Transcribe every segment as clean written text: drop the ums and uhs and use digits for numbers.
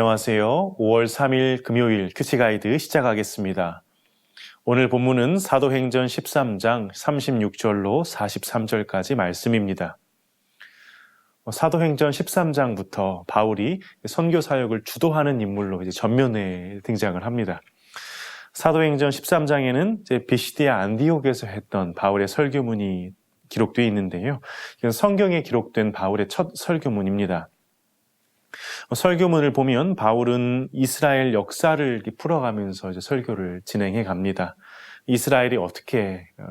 안녕하세요. 5월 3일 금요일 큐티 가이드 시작하겠습니다. 오늘 본문은 사도행전 13장 36절로 43절까지 말씀입니다. 사도행전 13장부터 바울이 선교 사역을 주도하는 인물로 전면에 등장을 합니다. 사도행전 13장에는 비시디아 안디옥에서 했던 바울의 설교문이 기록되어 있는데요. 이건 성경에 기록된 바울의 첫 설교문입니다. 설교문을 보면 바울은 이스라엘 역사를 풀어가면서 설교를 진행해 갑니다. 이스라엘이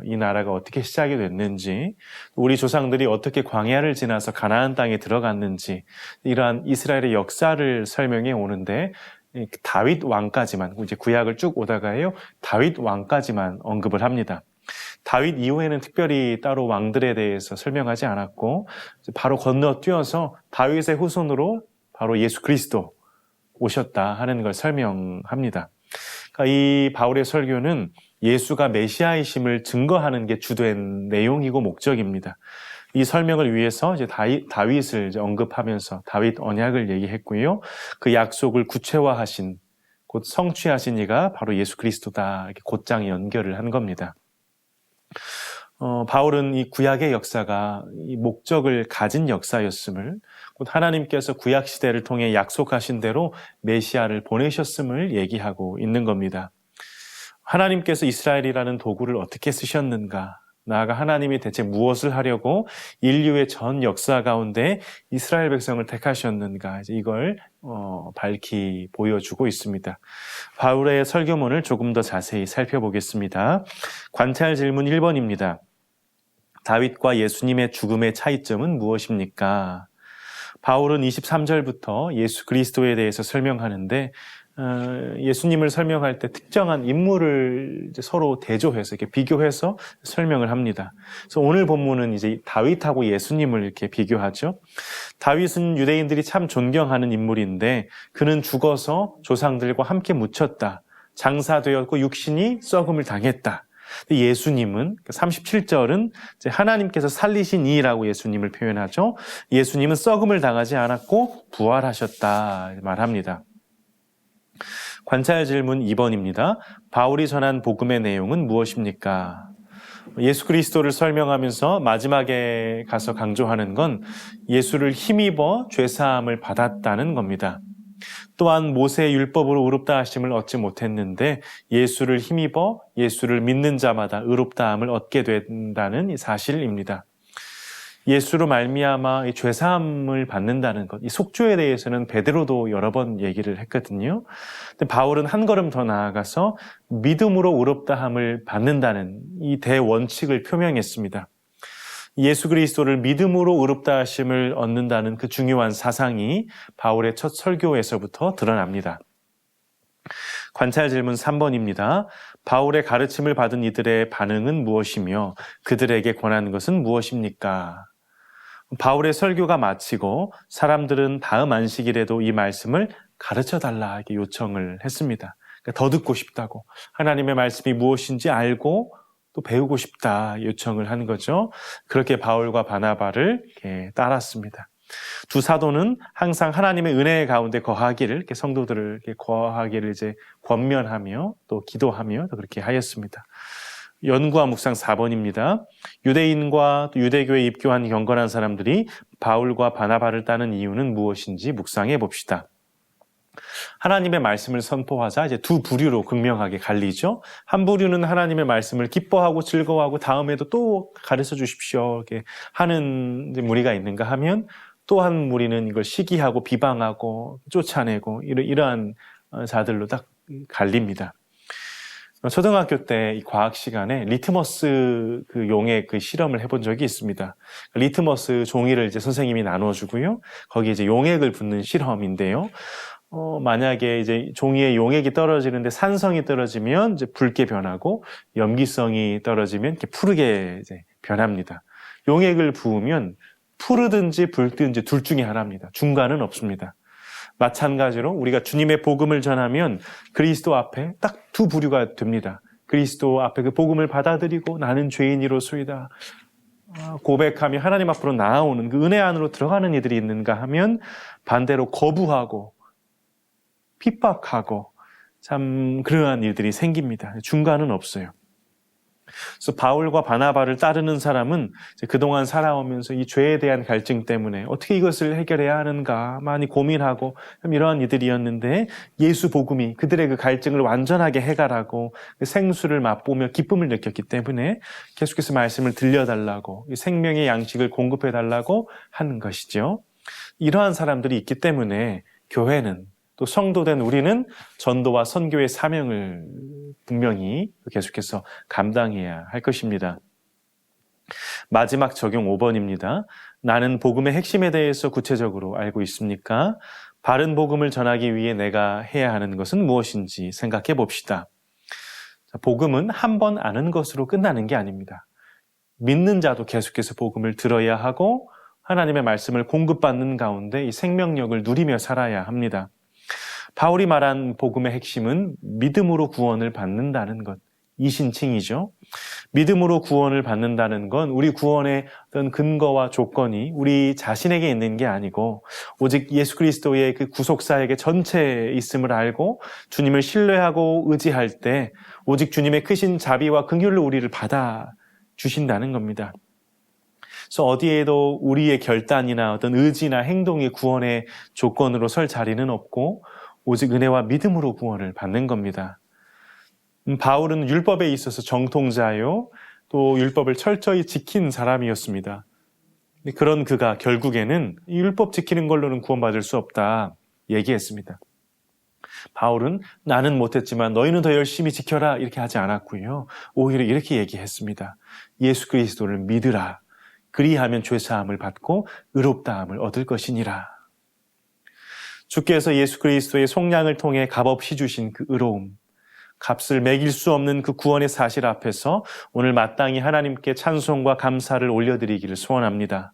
이 나라가 어떻게 시작이 됐는지, 우리 조상들이 어떻게 광야를 지나서 가나안 땅에 들어갔는지, 이러한 이스라엘의 역사를 설명해 오는데, 다윗 왕까지만, 이제 구약을 쭉 오다가요, 다윗 왕까지만 언급을 합니다. 다윗 이후에는 특별히 따로 왕들에 대해서 설명하지 않았고, 바로 건너뛰어서 다윗의 후손으로 바로 예수 그리스도 오셨다 하는 걸 설명합니다. 그러니까 이 바울의 설교는 예수가 메시아이심을 증거하는 게 주된 내용이고 목적입니다. 이 설명을 위해서 이제 다윗을 언급하면서 다윗 언약을 얘기했고요. 그 약속을 구체화하신, 곧 성취하신 이가 바로 예수 그리스도다, 이렇게 곧장 연결을 한 겁니다. 바울은 이 구약의 역사가 이 목적을 가진 역사였음을, 곧 하나님께서 구약 시대를 통해 약속하신 대로 메시아를 보내셨음을 얘기하고 있는 겁니다. 하나님께서 이스라엘이라는 도구를 어떻게 쓰셨는가, 나아가 하나님이 대체 무엇을 하려고 인류의 전 역사 가운데 이스라엘 백성을 택하셨는가, 이걸 밝히 보여주고 있습니다. 바울의 설교문을 조금 더 자세히 살펴보겠습니다. 관찰 질문 1번입니다. 다윗과 예수님의 죽음의 차이점은 무엇입니까? 바울은 23절부터 예수 그리스도에 대해서 설명하는데, 예수님을 설명할 때 특정한 인물을 서로 대조해서 이렇게 비교해서 설명을 합니다. 그래서 오늘 본문은 이제 다윗하고 예수님을 이렇게 비교하죠. 다윗은 유대인들이 참 존경하는 인물인데, 그는 죽어서 조상들과 함께 묻혔다. 장사되었고 육신이 썩음을 당했다. 예수님은 37절은 하나님께서 살리신 이라고 예수님을 표현하죠. 예수님은 썩음을 당하지 않았고 부활하셨다 말합니다. 관찰 질문 2번입니다. 바울이 전한 복음의 내용은 무엇입니까? 예수 그리스도를 설명하면서 마지막에 가서 강조하는 건 예수를 힘입어 죄사함을 받았다는 겁니다. 또한 모세의 율법으로 의롭다 하심을 얻지 못했는데 예수를 힘입어 예수를 믿는 자마다 의롭다함을 얻게 된다는 이 사실입니다. 예수로 말미암아 죄사함을 받는다는 것, 이 속죄에 대해서는 베드로도 여러 번 얘기를 했거든요. 근데 바울은 한 걸음 더 나아가서 믿음으로 의롭다함을 받는다는 이 대원칙을 표명했습니다. 예수 그리스도를 믿음으로 의롭다 하심을 얻는다는 그 중요한 사상이 바울의 첫 설교에서부터 드러납니다. 관찰 질문 3번입니다. 바울의 가르침을 받은 이들의 반응은 무엇이며 그들에게 권하는 것은 무엇입니까? 바울의 설교가 마치고 사람들은 다음 안식일에도 이 말씀을 가르쳐달라 이렇게 요청을 했습니다. 그러니까 더 듣고 싶다고, 하나님의 말씀이 무엇인지 알고 또 배우고 싶다 요청을 한 거죠. 그렇게 바울과 바나바를 이렇게 따랐습니다. 두 사도는 항상 하나님의 은혜 가운데 거하기를, 이렇게 성도들을 이렇게 거하기를 권면하며 또 기도하며 또 그렇게 하였습니다. 연구와 묵상 4번입니다. 유대인과 유대교에 입교한 경건한 사람들이 바울과 바나바를 따는 이유는 무엇인지 묵상해 봅시다. 하나님의 말씀을 선포하자 두 부류로 극명하게 갈리죠. 한 부류는 하나님의 말씀을 기뻐하고 즐거워하고 다음에도 또 가르쳐 주십시오 이렇게 하는 무리가 있는가 하면, 또 한 무리는 이걸 시기하고 비방하고 쫓아내고 이러한 자들로 딱 갈립니다. 초등학교 때 과학 시간에 리트머스 용의 실험을 해본 적이 있습니다. 리트머스 종이를 선생님이 나눠주고요. 거기에 용액을 붓는 실험인데요. 만약에 종이에 용액이 떨어지는데 산성이 떨어지면 붉게 변하고 염기성이 떨어지면 이렇게 푸르게 변합니다. 용액을 부으면 푸르든지 붉든지 둘 중에 하나입니다. 중간은 없습니다. 마찬가지로 우리가 주님의 복음을 전하면 그리스도 앞에 딱 두 부류가 됩니다. 그리스도 앞에 그 복음을 받아들이고 나는 죄인이로소이다 고백하며 하나님 앞으로 나아오는 그 은혜 안으로 들어가는 이들이 있는가 하면, 반대로 거부하고 핍박하고 참 그러한 일들이 생깁니다. 중간은 없어요. 그래서 바울과 바나바를 따르는 사람은 그동안 살아오면서 이 죄에 대한 갈증 때문에 어떻게 이것을 해결해야 하는가 많이 고민하고 이러한 이들이었는데 예수 복음이 그들의 그 갈증을 완전하게 해결하고 그 생수를 맛보며 기쁨을 느꼈기 때문에 계속해서 말씀을 들려달라고 생명의 양식을 공급해달라고 하는 것이죠. 이러한 사람들이 있기 때문에 교회는 또 성도된 우리는 전도와 선교의 사명을 분명히 계속해서 감당해야 할 것입니다. 마지막 적용 5번입니다. 나는 복음의 핵심에 대해서 구체적으로 알고 있습니까? 바른 복음을 전하기 위해 내가 해야 하는 것은 무엇인지 생각해 봅시다. 복음은 한 번 아는 것으로 끝나는 게 아닙니다. 믿는 자도 계속해서 복음을 들어야 하고 하나님의 말씀을 공급받는 가운데 이 생명력을 누리며 살아야 합니다. 바울이 말한 복음의 핵심은 믿음으로 구원을 받는다는 것, 이신칭이죠. 믿음으로 구원을 받는다는 건 우리 구원의 어떤 근거와 조건이 우리 자신에게 있는 게 아니고 오직 예수 그리스도의 그 구속사에게 전체에 있음을 알고 주님을 신뢰하고 의지할 때 오직 주님의 크신 자비와 긍휼로 우리를 받아 주신다는 겁니다. 그래서 어디에도 우리의 결단이나 어떤 의지나 행동이 구원의 조건으로 설 자리는 없고 오직 은혜와 믿음으로 구원을 받는 겁니다. 바울은 율법에 있어서 정통자요, 또 율법을 철저히 지킨 사람이었습니다. 그런 그가 결국에는 율법 지키는 걸로는 구원받을 수 없다 얘기했습니다. 바울은 나는 못했지만 너희는 더 열심히 지켜라 이렇게 하지 않았고요. 오히려 이렇게 얘기했습니다. 예수 그리스도를 믿으라. 그리하면 죄사함을 받고 의롭다함을 얻을 것이니라. 주께서 예수 그리스도의 속량을 통해 값없이 주신 그 의로움, 값을 매길 수 없는 그 구원의 사실 앞에서 오늘 마땅히 하나님께 찬송과 감사를 올려드리기를 소원합니다.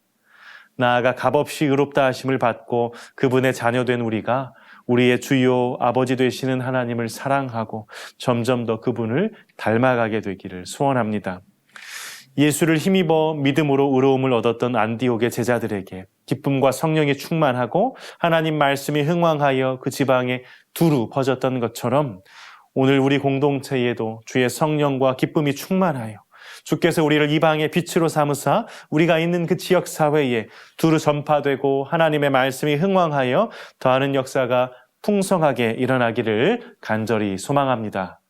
나아가 값없이 의롭다 하심을 받고 그분의 자녀된 우리가 우리의 주요 아버지 되시는 하나님을 사랑하고 점점 더 그분을 닮아가게 되기를 소원합니다. 예수를 힘입어 믿음으로 의로움을 얻었던 안디옥의 제자들에게 기쁨과 성령이 충만하고 하나님 말씀이 흥왕하여 그 지방에 두루 퍼졌던 것처럼 오늘 우리 공동체에도 주의 성령과 기쁨이 충만하여 주께서 우리를 이방의 빛으로 삼으사 우리가 있는 그 지역사회에 두루 전파되고 하나님의 말씀이 흥왕하여 더하는 역사가 풍성하게 일어나기를 간절히 소망합니다.